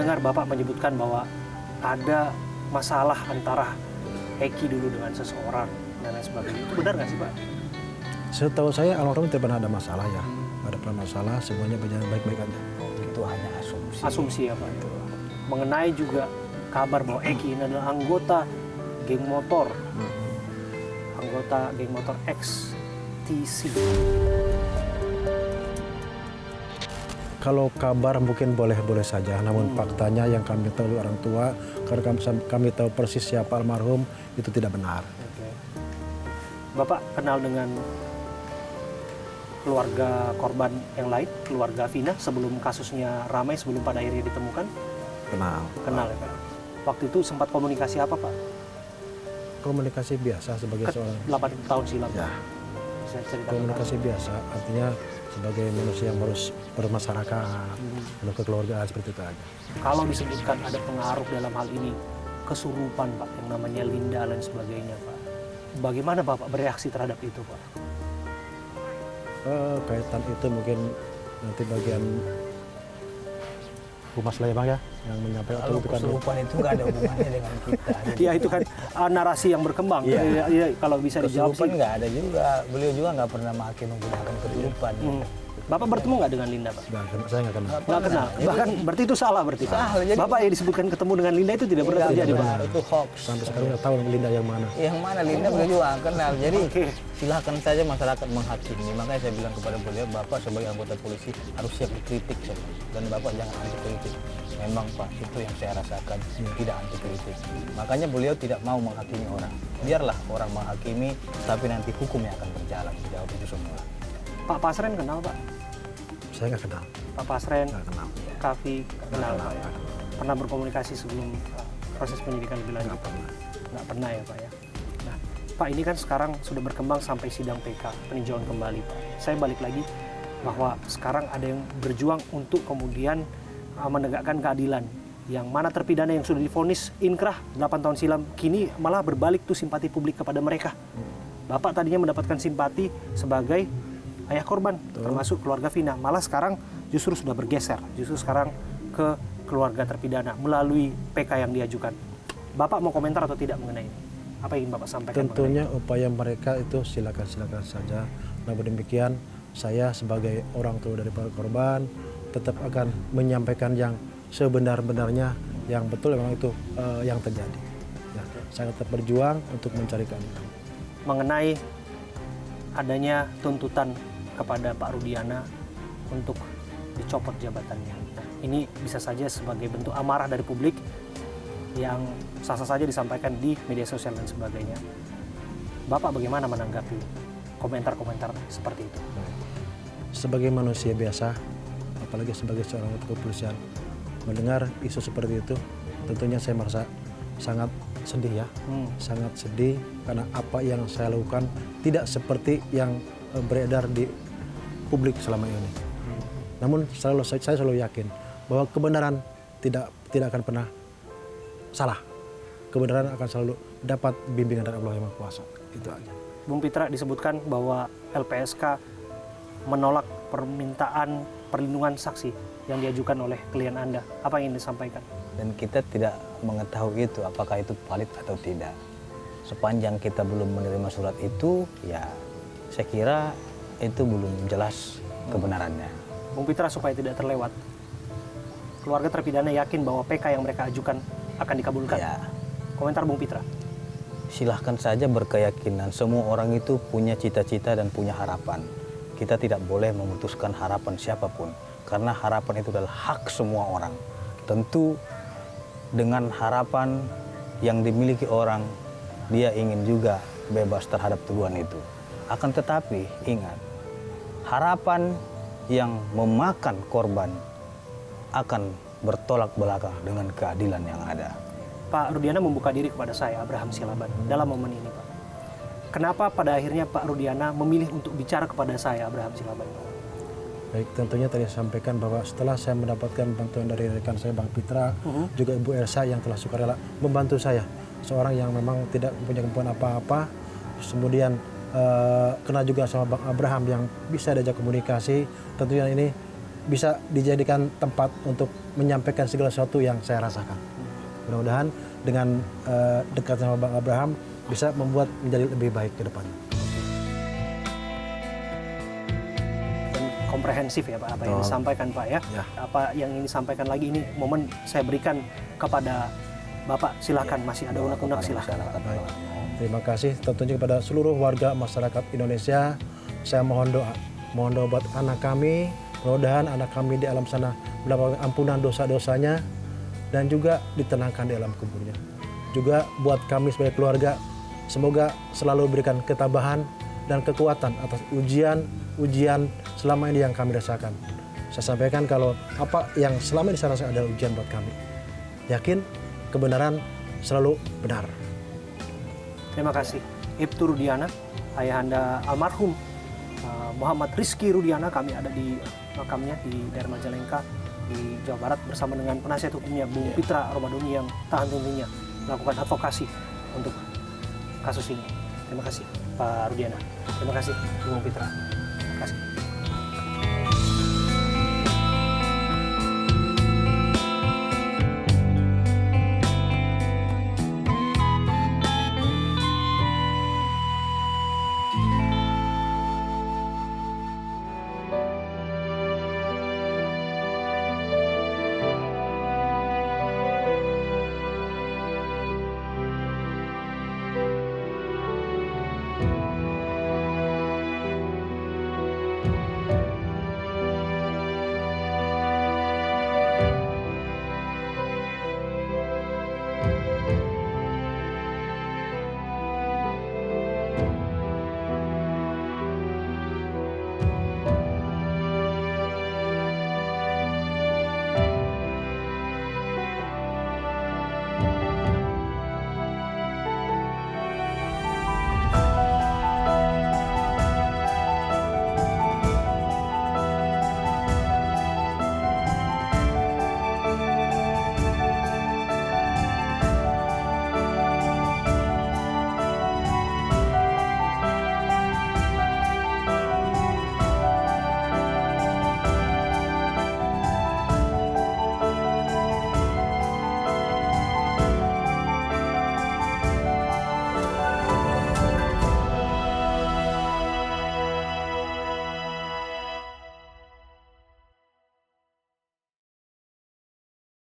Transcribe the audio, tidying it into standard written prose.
mendengar Bapak menyebutkan bahwa ada masalah antara Eki dulu dengan seseorang dan lain sebagainya. Itu benar nggak sih, Pak? Setahu saya almarhum tidak pernah ada masalah ya. Ada pernah masalah, semuanya berjalan baik-baik aja. Itu hanya asumsi. Asumsi ya, Pak. Mengenai juga kabar bahwa Eki ini adalah anggota geng motor. Anggota geng motor XTC. Kalau kabar mungkin boleh-boleh saja, namun faktanya yang kami tahu orang tua, karena kami tahu persis siapa almarhum, itu tidak benar. Oke. Bapak kenal dengan keluarga korban yang lain, keluarga Vina, sebelum kasusnya ramai, sebelum pada akhirnya ditemukan? Kenal. Kenal ya, Pak? Waktu itu sempat komunikasi apa, Pak? Komunikasi biasa sebagai seorang 8 tahun silam. ya, Bisa ceritakan. komunikasi biasa, artinya sebagai manusia yang harus bermasyarakat, penuh kekeluargaan seperti itu aja. Kalau disebutkan ada pengaruh dalam hal ini, kesurupan, Pak, yang namanya Linda dan sebagainya, Pak. Bagaimana Bapak bereaksi terhadap itu, Pak? Kaitan itu mungkin nanti bagian Humas lah ya Bang ya, yang menyampaikan Kalau itu kan. kesurupan itu nggak ada hubungannya dengan kita. Ya itu kan narasi yang berkembang. Iya. Iya, kalau bisa dijawab Kesurupan sih. nggak ada juga. Beliau juga nggak pernah makin menggunakan kesurupan. Bapak bertemu nggak dengan Linda, Pak? Saya nggak kenal. Nggak kenal. Bahkan berarti itu salah berarti. Pak. Salah, jadi- Bapak yang disebutkan ketemu dengan Linda itu tidak pernah Nggak terjadi, Pak. benar, itu hoax. Sampai sekarang nggak tahu Linda yang mana. Yang mana Linda beliau juga nggak kenal. Jadi Oke. silahkan saja masyarakat menghakimi. Makanya saya bilang kepada beliau, Bapak sebagai anggota polisi harus siap dikritik dan Bapak jangan anti kritik. Memang Pak, itu yang saya rasakan, tidak anti kritik. Makanya beliau tidak mau menghakimi orang. Biarlah orang menghakimi, tapi nanti hukum yang akan berjalan. Jawab itu semua. Pak Pasren kenal, Pak? Saya nggak kenal. Pak Pasren, Nggak kenal. Kavi kenal, Pak ya? Pernah berkomunikasi sebelum proses penyidikan lebih lanjut? Nggak pernah ya, Pak ya? Nah, Pak, ini kan sekarang sudah berkembang sampai sidang PK, peninjauan kembali, Pak. Saya balik lagi bahwa sekarang ada yang berjuang untuk kemudian menegakkan keadilan. Yang mana terpidana yang sudah divonis inkrah 8 tahun silam, kini malah berbalik tuh simpati publik kepada mereka. Bapak tadinya mendapatkan simpati sebagai ayah korban, termasuk keluarga Vina. Malah sekarang justru sudah bergeser, justru sekarang ke keluarga terpidana melalui PK yang diajukan. Bapak mau komentar atau tidak mengenai ini? Apa yang ingin Bapak sampaikan? Tentunya upaya mereka itu silakan saja. Namun demikian, saya sebagai orang tua dari para korban tetap akan menyampaikan yang sebenar-benarnya, yang betul memang itu yang terjadi. Ya, saya tetap berjuang untuk mencari keadilan. Mengenai adanya tuntutan kepada Pak Rudiana untuk dicopot jabatannya. Nah, ini bisa saja sebagai bentuk amarah dari publik yang sah-sah saja disampaikan di media sosial dan sebagainya. Bapak bagaimana menanggapi komentar-komentar seperti itu? Sebagai manusia biasa, apalagi sebagai seorang anggota kepolisian, mendengar isu seperti itu, tentunya saya merasa sangat sedih ya, sangat sedih karena apa yang saya lakukan tidak seperti yang beredar di publik selama ini. Namun saya selalu yakin bahwa kebenaran tidak akan pernah salah. Kebenaran akan selalu dapat bimbingan dari Allah yang Maha Kuasa. Itu aja. Bung Pitra, disebutkan bahwa LPSK menolak permintaan perlindungan saksi yang diajukan oleh klien Anda. Apa yang ingin disampaikan? Dan kita tidak mengetahui itu apakah itu valid atau tidak. Sepanjang kita belum menerima surat itu, ya saya kira itu belum jelas kebenarannya. Bung Pitra, supaya tidak terlewat, keluarga terpidana yakin bahwa PK yang mereka ajukan akan dikabulkan. Ya, Komentar Bung Pitra. silahkan saja berkeyakinan. Semua orang itu punya cita-cita dan punya harapan. Kita tidak boleh memutuskan harapan siapapun, karena harapan itu adalah hak semua orang. Tentu dengan harapan yang dimiliki orang, dia ingin juga bebas terhadap tuduhan itu. Akan tetapi ingat, harapan yang memakan korban akan bertolak belakang dengan keadilan yang ada. Pak Rudiana membuka diri kepada saya, Abraham Silaban, dalam momen ini, Pak. Kenapa pada akhirnya Pak Rudiana memilih untuk bicara kepada saya, Abraham Silaban? Baik, tentunya tadi saya sampaikan bahwa setelah saya mendapatkan bantuan dari rekan saya Bang Pitra, juga Ibu Elsa yang telah sukarela membantu saya, seorang yang memang tidak mempunyai kemampuan apa-apa, kemudian kena juga sama Bang Abraham yang bisa diajak komunikasi, tentunya ini bisa dijadikan tempat untuk menyampaikan segala sesuatu yang saya rasakan. Mudah-mudahan dengan dekat sama Bang Abraham bisa membuat menjadi lebih baik ke depannya. Dan komprehensif ya Pak, apa yang disampaikan Pak ya. Ya. Apa yang ingin disampaikan lagi ini momen saya berikan kepada Bapak, silakan masih ada unek-unek silakan. Baik. Terima kasih tentunya kepada seluruh warga masyarakat Indonesia. Saya mohon doa buat anak kami. Mudah-mudahan anak kami di alam sana mendapatkan ampunan dosa-dosanya dan juga ditenangkan di alam kuburnya. Juga buat kami sebagai keluarga, semoga selalu berikan ketabahan dan kekuatan atas ujian selama ini yang kami rasakan. Saya sampaikan kalau apa yang selama ini saya rasakan adalah ujian buat kami. Yakin kebenaran selalu benar. Terima kasih. Ibtu Rudiana, ayahanda almarhum Muhammad Rizky Rudiana, kami ada di makamnya di daerah Majalengka di Jawa Barat bersama dengan penasihat hukumnya Bung Pitra Romadhoni yang tahan tentunya melakukan advokasi untuk kasus ini. Terima kasih Pak Rudiana. Terima kasih Bung Pitra. Terima kasih.